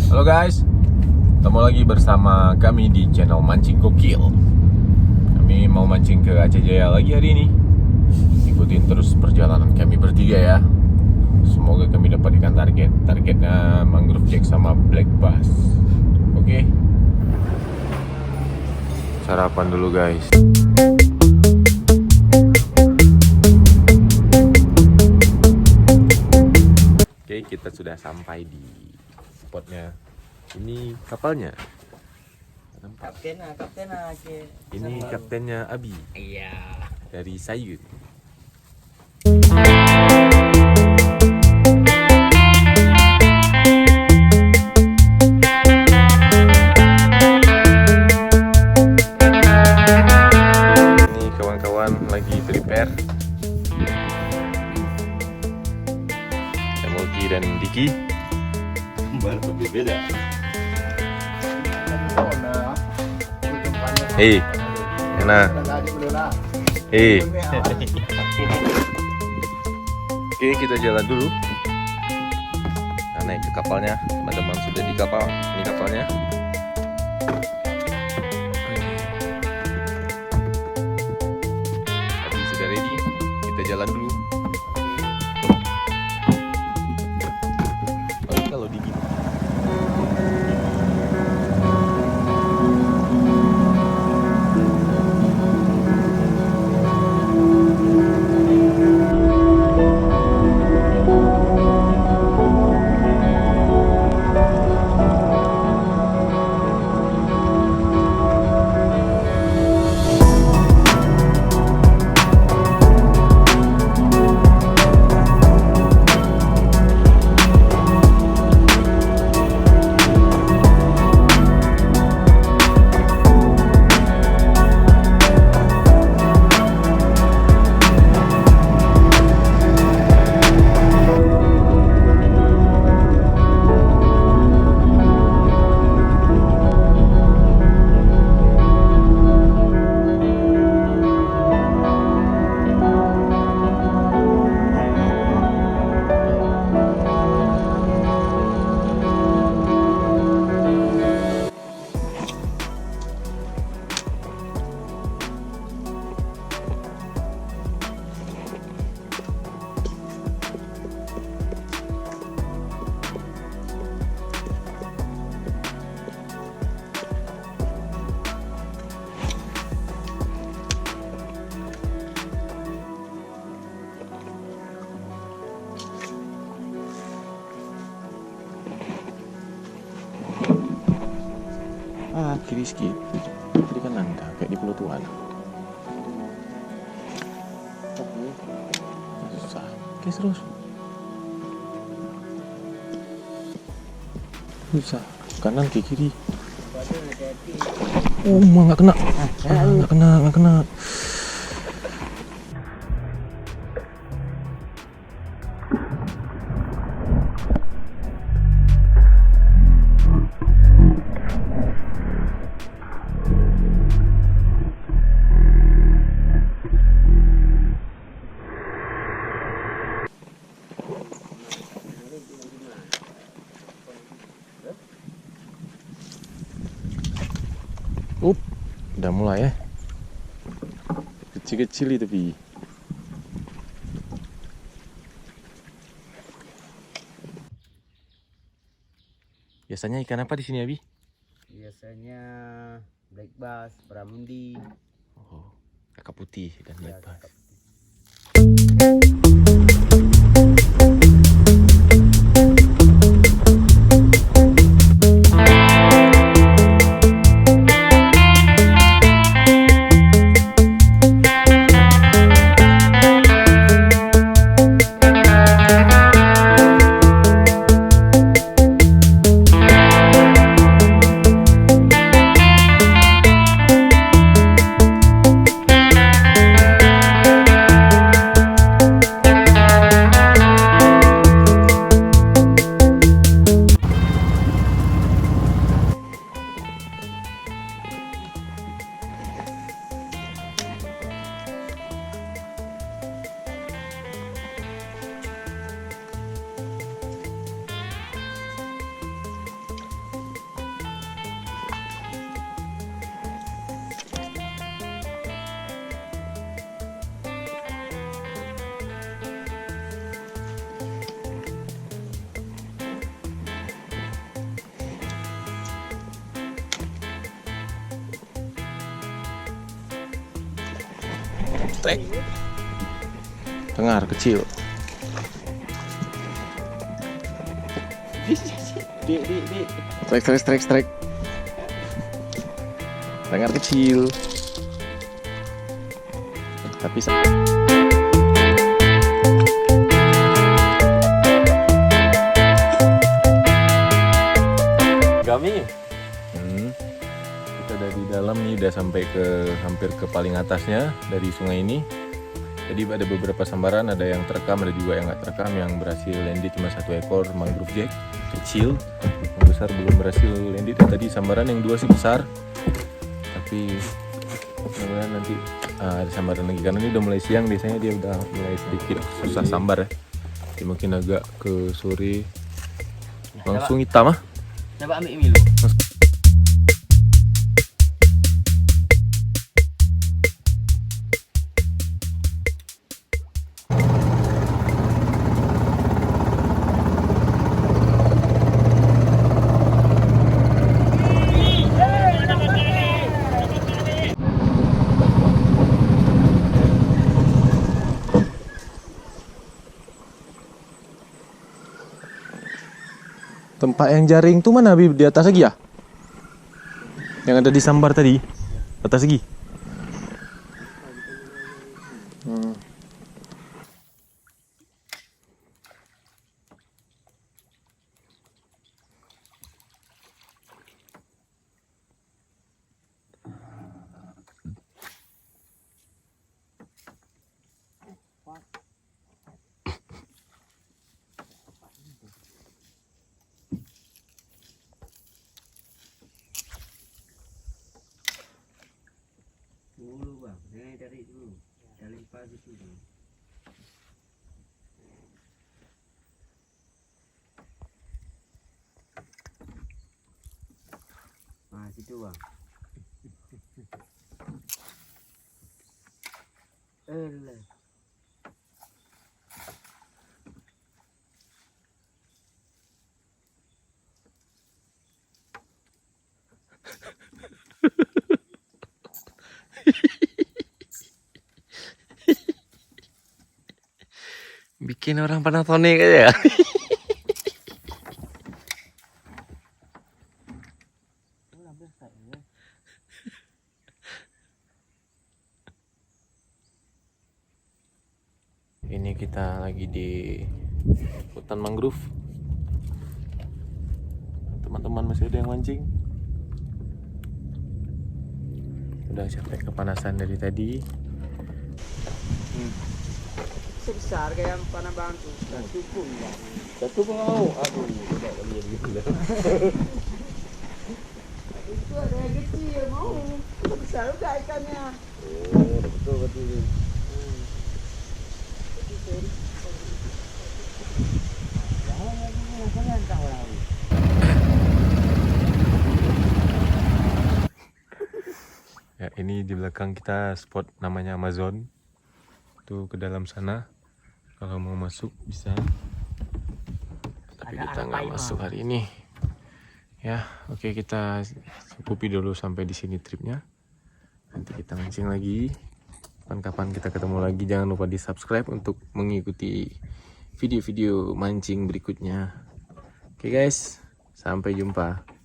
Halo guys, ketemu lagi bersama kami di channel Mancing Gokil. Kami mau mancing ke Aceh Jaya lagi hari ini. Ikutin terus perjalanan kami bertiga ya. Semoga kami dapat ikan target. Targetnya mangrove jack sama black bass. Oke. Sarapan dulu guys. Oke, kita sudah sampai di spotnya. Ini kapalnya. Kapten Ini kaptennya Abi. Iya. Dari Sayun. Ini kawan-kawan lagi prepare. Mulki dan Diki. Baru beda. Hei, enak. Hei. Oke, kita jalan dulu. Nah, naik ke kapalnya. Teman-teman sudah di kapal. Ini kapalnya. Tapi sudah ready. Kita jalan dulu. Oke, kalau dingin. Kiri sedikit. Kiri kanan dah, kayak di Pulau Tuan. Susah. Oke, terus. Susah. Kanan ke kiri. Oh, nggak kena. Nggak kena. Udah mulai ya. Kecil-kecil itu tapi. Biasanya ikan apa di sini, Abi? Biasanya black bass, baramundi. Oh, kakap putih dan black bass. Trek. Tengar kecil. Trek. Tengar kecil. Tapi Kami kita udah di dalam nih, udah sampai ke hampir ke paling atasnya dari sungai ini. Jadi ada beberapa sambaran, ada yang terekam, ada juga yang nggak terekam. Yang berhasil landed cuma 1 ekor mangrove jack kecil, yang besar belum berhasil landed. Tadi sambaran yang 2 sih besar, tapi mudah-mudahan nanti ada sambaran lagi, karena ini udah mulai siang, biasanya dia udah mulai sedikit susah sambar ya. Jadi mungkin agak ke sore langsung hitam ah. Coba ambil ini dulu. Tempat yang jaring tuh mana, Bib? Di atas lagi ya? Yang ada di sambar tadi? Atas lagi? Dulu bang, saya cari dulu. Cari pagi dulu. Nah, situ bang. Elah. Bikin orang Panasonic aja ya. Ini kita lagi di hutan mangrove. Teman-teman masih ada yang mancing. Udah capek kepanasan dari tadi. Sebesar kayak panah bangku. Dan cukup ya. satu mau. Aduh, tidak kali gitu lah. Itu ada yang kecil mau. Besar juga ikannya. Oh, betul. Ya, ini di belakang kita spot namanya Amazon. Tuh ke dalam sana. Kalau mau masuk bisa. Tapi kita nggak masuk hari ini. Ya, oke, kita cukupi dulu sampai di sini tripnya. Nanti kita mancing lagi. Kapan-kapan kita ketemu lagi. Jangan lupa di subscribe untuk mengikuti video-video mancing berikutnya. Oke guys, sampai jumpa.